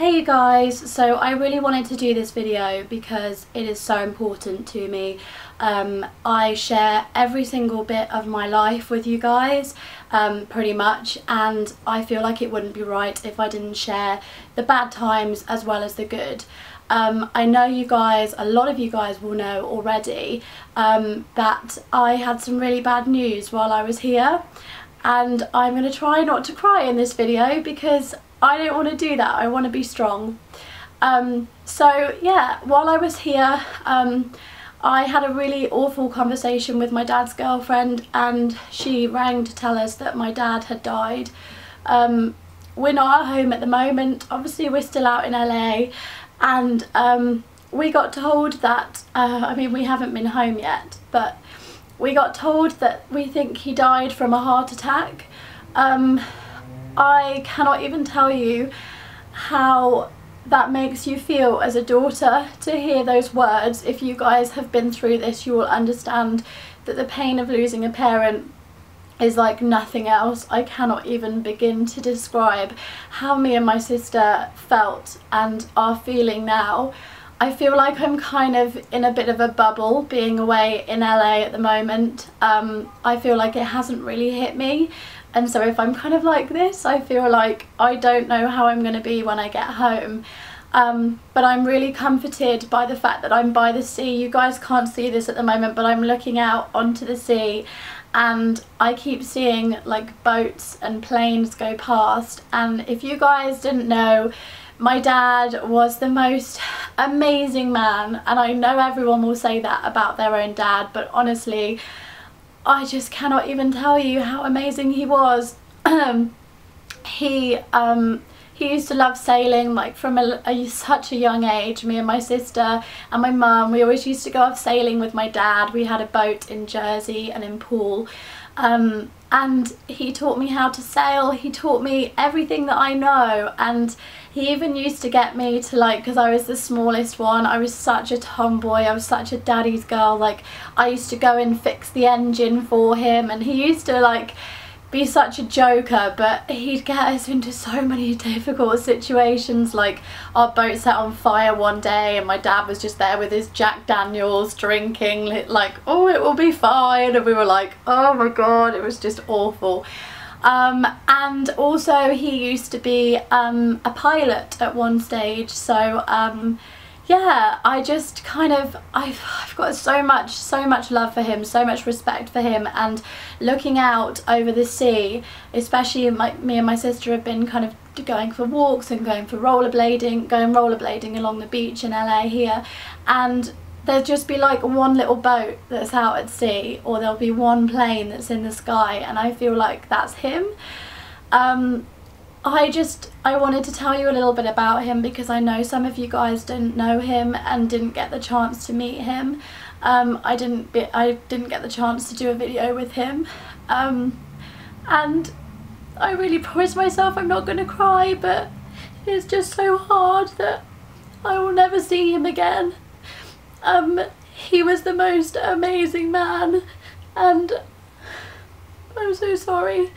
Hey you guys, so I really wanted to do this video because it is so important to me. I share every single bit of my life with you guys, pretty much, and I feel like it wouldn't be right if I didn't share the bad times as well as the good. I know you guys, a lot of you guys will know already that I had some really bad news while I was here, and I'm going to try not to cry in this video because I don't want to do that. I want to be strong. So yeah, while I was here, I had a really awful conversation with my dad's girlfriend, and she rang to tell us that my dad had died. We're not at home at the moment, obviously we're still out in LA, and we got told that, I mean, we haven't been home yet, but we got told that we think he died from a heart attack. I cannot even tell you how that makes you feel as a daughter to hear those words. If you guys have been through this, you will understand that the pain of losing a parent is like nothing else. I cannot even begin to describe how me and my sister felt and are feeling now. I feel like I'm kind of in a bit of a bubble being away in LA at the moment. I feel like it hasn't really hit me. And so if I'm kind of like this, I feel like I don't know how I'm going to be when I get home. But I'm really comforted by the fact that I'm by the sea. You guys can't see this at the moment, but I'm looking out onto the sea and I keep seeing like boats and planes go past. And if you guys didn't know, my dad was the most amazing man, and I know everyone will say that about their own dad, but honestly, I just cannot even tell you how amazing he was. He used to love sailing, like from such a young age. Me and my sister and my mum, we always used to go off sailing with my dad. We had a boat in Jersey and in Poole, and he taught me how to sail. He taught me everything that I know, and he even used to get me to, like, because I was the smallest one, I was such a tomboy, I was such a daddy's girl, like I used to go and fix the engine for him, and he used to like be such a joker, but he'd get us into so many difficult situations. Like our boat set on fire one day and my dad was just there with his Jack Daniels drinking, like, oh, it will be fine, and we were like, oh my god, it was just awful. And also he used to be a pilot at one stage, so yeah, I just kind of, I've got so much love for him, so much respect for him. And looking out over the sea, especially me and my sister have been kind of going for walks and going rollerblading along the beach in LA here, and there'll just be like one little boat that's out at sea, or there'll be one plane that's in the sky, and I feel like that's him. I wanted to tell you a little bit about him because I know some of you guys didn't know him and didn't get the chance to meet him. I didn't get the chance to do a video with him, and I really promised myself I'm not going to cry, but it's just so hard that I will never see him again. He was the most amazing man, and I'm so sorry.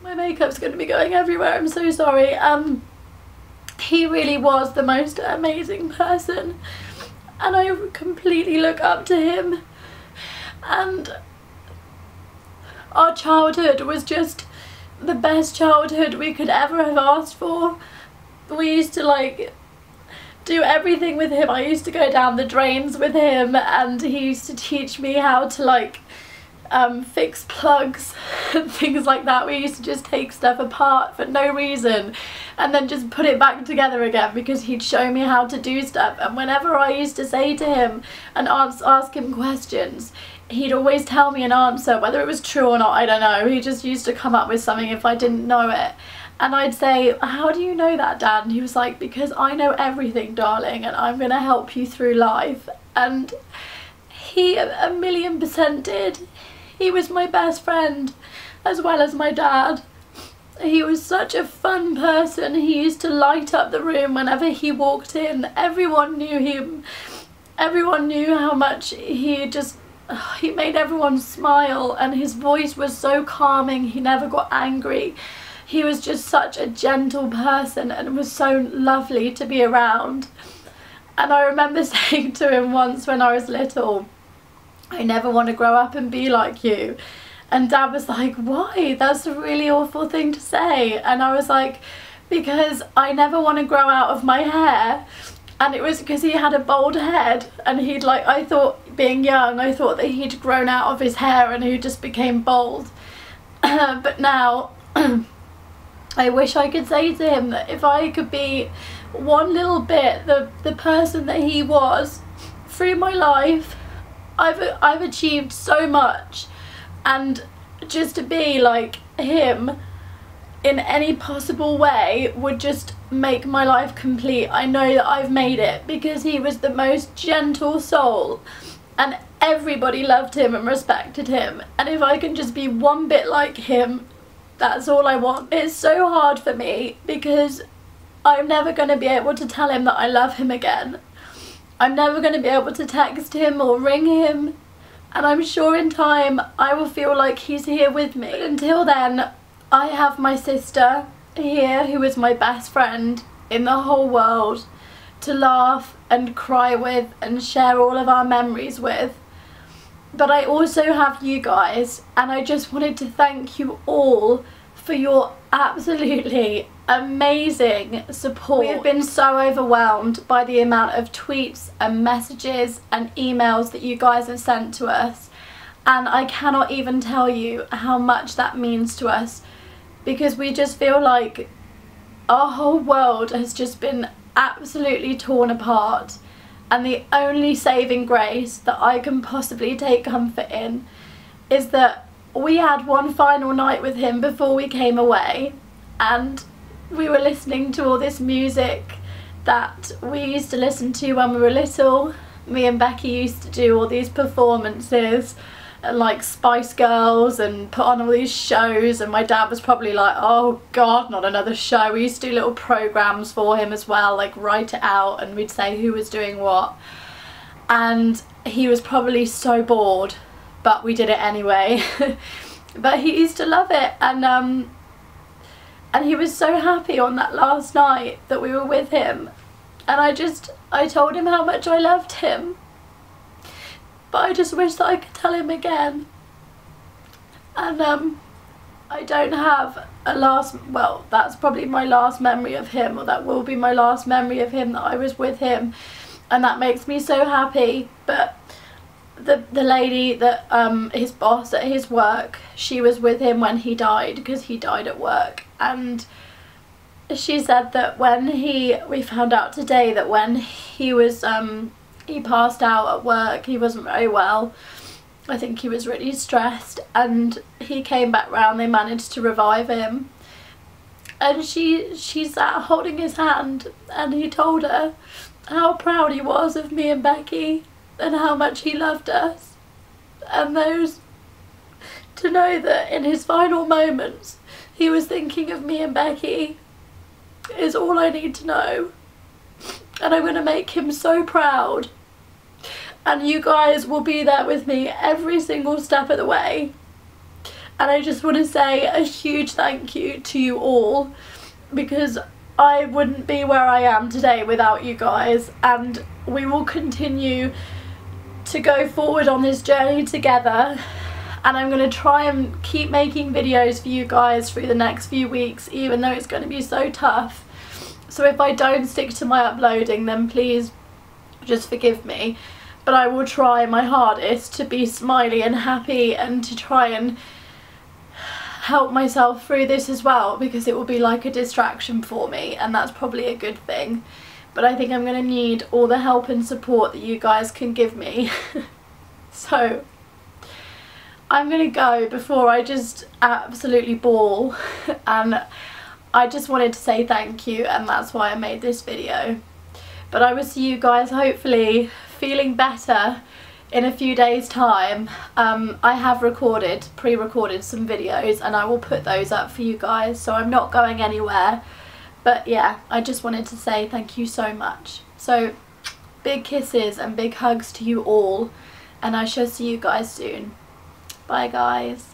My makeup's going to be going everywhere, I'm so sorry. He really was the most amazing person, and I completely look up to him, and our childhood was just the best childhood we could ever have asked for. We used to like do everything with him. I used to go down the drains with him, and he used to teach me how to like fix plugs and things like that. We used to just take stuff apart for no reason and then just put it back together again because he'd show me how to do stuff. And whenever I used to say to him and ask him questions, he'd always tell me an answer, whether it was true or not, I don't know. He just used to come up with something if I didn't know it. And I'd say, how do you know that, Dad? And he was like, because I know everything, darling, and I'm going to help you through life. And he 1,000,000% did. He was my best friend as well as my dad. He was such a fun person. He used to light up the room whenever he walked in. Everyone knew him. Everyone knew how much he made everyone smile, and his voice was so calming. He never got angry. he was just such a gentle person and was so lovely to be around. And I remember saying to him once when I was little, I never want to grow up and be like you. And Dad was like, why? That's a really awful thing to say. And I was like, because I never want to grow out of my hair. And it was because he had a bald head, and he'd like, I thought, being young, I thought that he'd grown out of his hair and he just became bald. But now I wish I could say to him that if I could be one little bit the person that he was through my life, I've achieved so much. And just to be like him in any possible way would just make my life complete. I know that I've made it because he was the most gentle soul and everybody loved him and respected him. And if I can just be one bit like him, that's all I want. It's so hard for me because I'm never going to be able to tell him that I love him again. I'm never going to be able to text him or ring him. And I'm sure in time I will feel like he's here with me. But until then, I have my sister here, who is my best friend in the whole world, to laugh and cry with and share all of our memories with. But I also have you guys, and I just wanted to thank you all for your absolutely amazing support. We have been so overwhelmed by the amount of tweets and messages and emails that you guys have sent to us, and I cannot even tell you how much that means to us, because we just feel like our whole world has just been absolutely torn apart, and the only saving grace that I can possibly take comfort in is that we had one final night with him before we came away, and we were listening to all this music that we used to listen to when we were little. Me and Becky used to do all these performances and like Spice Girls and put on all these shows, and my dad was probably like, oh god, not another show. We used to do little programs for him as well, like write it out, and we'd say who was doing what, and he was probably so bored, but we did it anyway. But he used to love it, and he was so happy on that last night that we were with him, and I told him how much I loved him, but I just wish that I could tell him again. And I don't have a last, well, that's probably my last memory of him, or that will be my last memory of him, that I was with him, and that makes me so happy. But the lady that his boss at his work, she was with him when he died, because he died at work, and she said that when we found out today that when he was he passed out at work, he wasn't very well. I think he was really stressed, and he came back round, they managed to revive him, and she sat holding his hand, and he told her how proud he was of me and Becky and how much he loved us. And to know that in his final moments he was thinking of me and Becky is all I need to know. And I'm going to make him so proud, and you guys will be there with me every single step of the way. And I just want to say a huge thank you to you all, because I wouldn't be where I am today without you guys, and we will continue to go forward on this journey together. And I'm going to try and keep making videos for you guys through the next few weeks, even though it's going to be so tough. So if I don't stick to my uploading, then please just forgive me. But I will try my hardest to be smiley and happy, and to try and help myself through this as well, because it will be like a distraction for me, and that's probably a good thing. But I think I'm going to need all the help and support that you guys can give me. So I'm going to go before I just absolutely bawl, and I just wanted to say thank you, and that's why I made this video. But I will see you guys hopefully feeling better in a few days time. I have pre-recorded some videos, and I will put those up for you guys, so I'm not going anywhere. But yeah, I just wanted to say thank you so much. So big kisses and big hugs to you all, and I shall see you guys soon. Bye guys.